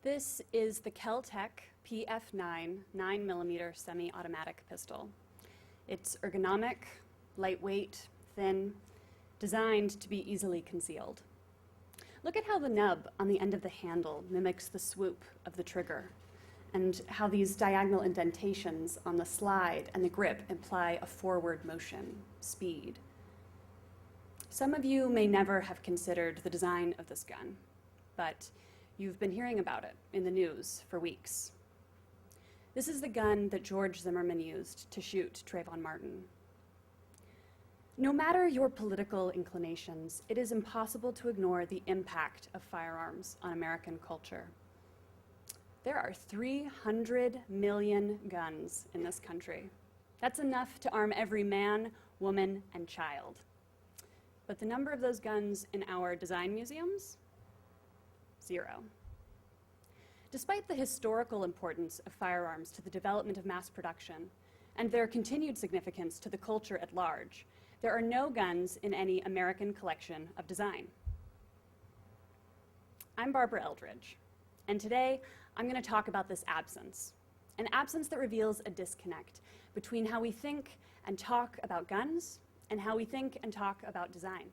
This is the Kel-Tec PF9 9mm semi-automatic pistol. It's ergonomic, lightweight, thin, designed to be easily concealed. Look at how the nub on the end of the handle mimics the swoop of the trigger, and how these diagonal indentations on the slide and the grip imply a forward motion, speed. Some of you may never have considered the design of this gun, but you've been hearing about it in the news for weeks. This is the gun that George Zimmerman used to shoot Trayvon Martin. No matter your political inclinations, it is impossible to ignore the impact of firearms on American culture. There are 300 million guns in this country. That's enough to arm every man, woman, and child. But the number of those guns in our design museums? 0. Despite the historical importance of firearms to the development of mass production and their continued significance to the culture at large, there are no guns in any American collection of design. I'm Barbara Eldredge, and today I'm going to talk about this absence, an absence that reveals a disconnect between how we think and talk about guns and how we think and talk about design.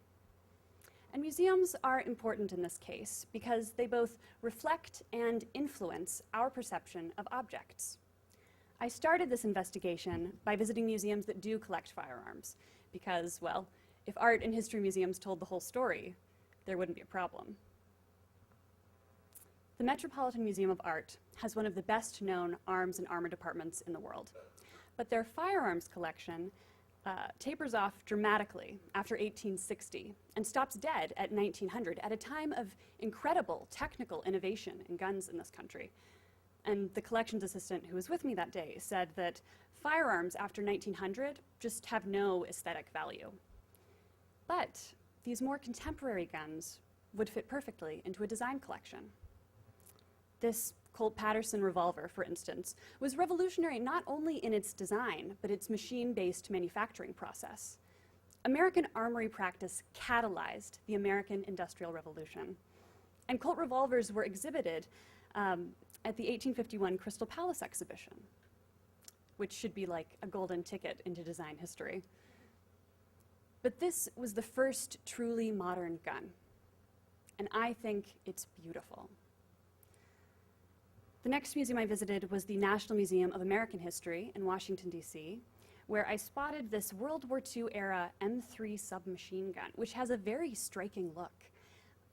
And museums are important in this case because they both reflect and influence our perception of objects. I started this investigation by visiting museums that do collect firearms because, well, if art and history museums told the whole story, there wouldn't be a problem. The Metropolitan Museum of Art has one of the best-known arms and armor departments in the world, but their firearms collection tapers off dramatically after 1860 and stops dead at 1900 at a time of incredible technical innovation in guns in this country. And the collections assistant who was with me that day said that firearms after 1900 just have no aesthetic value. But these more contemporary guns would fit perfectly into a design collection. This Colt Patterson revolver, for instance, was revolutionary not only in its design, but its machine-based manufacturing process. American armory practice catalyzed the American Industrial Revolution. And Colt revolvers were exhibited at the 1851 Crystal Palace exhibition, which should be like a golden ticket into design history. But this was the first truly modern gun, and I think it's beautiful. The next museum I visited was the National Museum of American History in Washington, D.C., where I spotted this World War II era M3 submachine gun, which has a very striking look.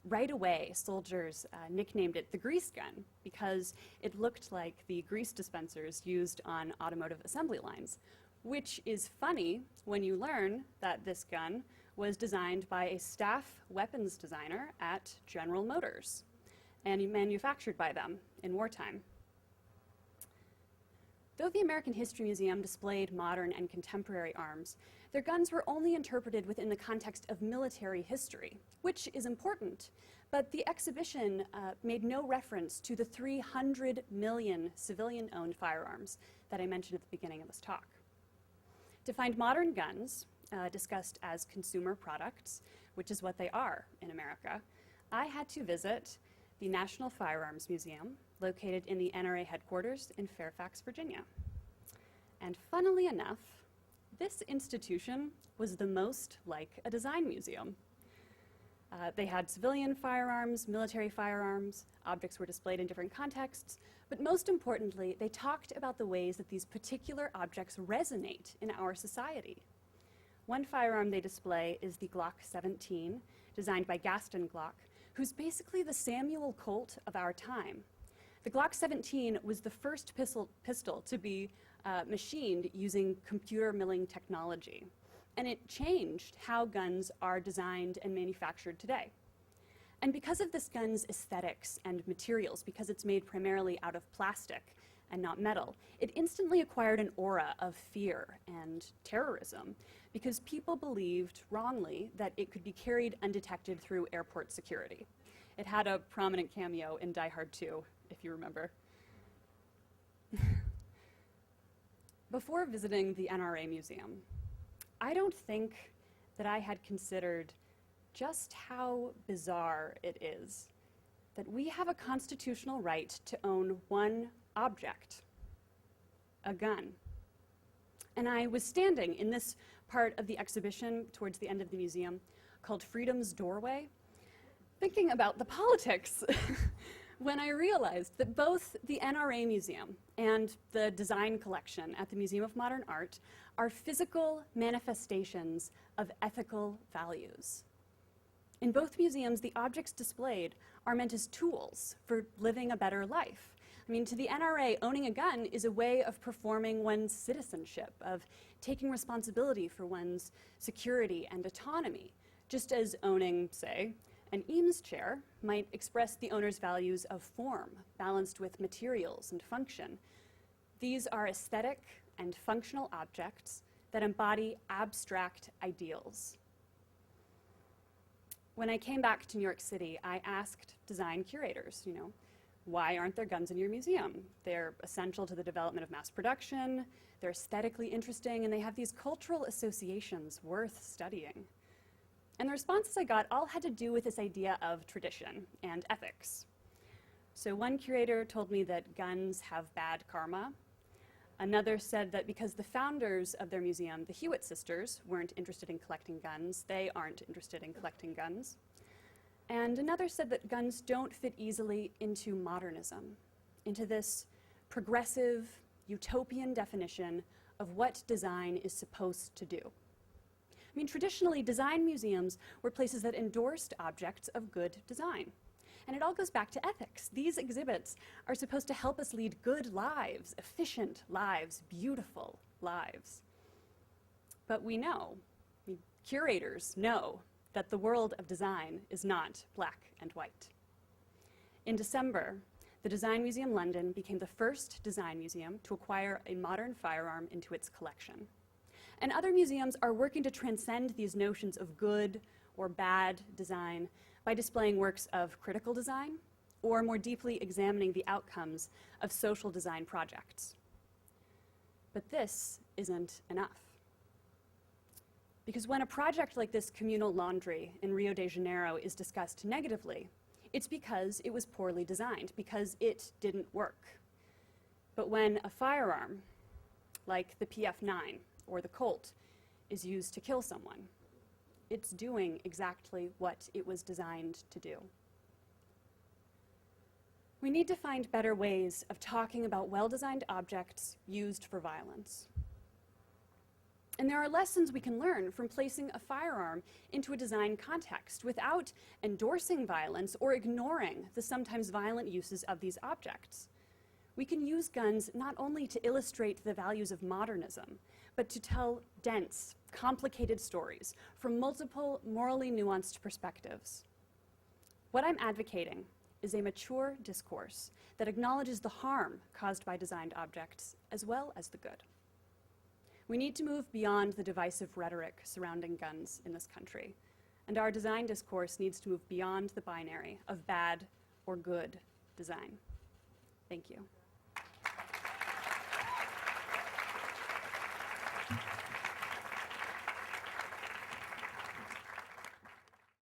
Right away, soldiers nicknamed it the grease gun because it looked like the grease dispensers used on automotive assembly lines, which is funny when you learn that this gun was designed by a staff weapons designer at General Motors and manufactured by them in wartime. Though the American History Museum displayed modern and contemporary arms, their guns were only interpreted within the context of military history, which is important, but the exhibition made no reference to the 300 million civilian-owned firearms that I mentioned at the beginning of this talk. To find modern guns, discussed as consumer products, which is what they are in America, I had to visit the National Firearms Museum, located in the NRA headquarters in Fairfax, Virginia. And funnily enough, this institution was the most like a design museum. They had civilian firearms, military firearms, objects were displayed in different contexts, but most importantly, they talked about the ways that these particular objects resonate in our society. One firearm they display is the Glock 17, designed by Gaston Glock, who's basically the Samuel Colt of our time. The Glock 17 was the first pistol to be machined using computer milling technology, and it changed how guns are designed and manufactured today. And because of this gun's aesthetics and materials, because it's made primarily out of plastic and not metal, it instantly acquired an aura of fear and terrorism because people believed wrongly that it could be carried undetected through airport security. It had a prominent cameo in Die Hard 2, if you remember. Before visiting the NRA Museum, I don't think that I had considered just how bizarre it is that we have a constitutional right to own one object, a gun. And I was standing in this part of the exhibition towards the end of the museum called Freedom's Doorway, thinking about the politics when I realized that both the NRA Museum and the design collection at the Museum of Modern Art are physical manifestations of ethical values. In both museums, the objects displayed are meant as tools for living a better life. I mean, to the NRA, owning a gun is a way of performing one's citizenship, of taking responsibility for one's security and autonomy, just as owning, say, an Eames chair might express the owner's values of form, balanced with materials and function. These are aesthetic and functional objects that embody abstract ideals. When I came back to New York City, I asked design curators, why aren't there guns in your museum? They're essential to the development of mass production, they're aesthetically interesting, and they have these cultural associations worth studying. And the responses I got all had to do with this idea of tradition and ethics. So one curator told me that guns have bad karma. Another said that because the founders of their museum, the Hewitt sisters, weren't interested in collecting guns, they aren't interested in collecting guns. And another said that guns don't fit easily into modernism, into this progressive, utopian definition of what design is supposed to do. I mean, traditionally, design museums were places that endorsed objects of good design. And it all goes back to ethics. These exhibits are supposed to help us lead good lives, efficient lives, beautiful lives. But we know, curators know, that the world of design is not black and white. In December, the Design Museum London became the first design museum to acquire a modern firearm into its collection. And other museums are working to transcend these notions of good or bad design by displaying works of critical design or more deeply examining the outcomes of social design projects. But this isn't enough. Because when a project like this communal laundry in Rio de Janeiro is discussed negatively, it's because it was poorly designed, because it didn't work. But when a firearm, like the PF9 or the Colt, is used to kill someone, it's doing exactly what it was designed to do. We need to find better ways of talking about well-designed objects used for violence. And there are lessons we can learn from placing a firearm into a design context without endorsing violence or ignoring the sometimes violent uses of these objects. We can use guns not only to illustrate the values of modernism, but to tell dense, complicated stories from multiple morally nuanced perspectives. What I'm advocating is a mature discourse that acknowledges the harm caused by designed objects as well as the good. We need to move beyond the divisive rhetoric surrounding guns in this country, and our design discourse needs to move beyond the binary of bad or good design. Thank you.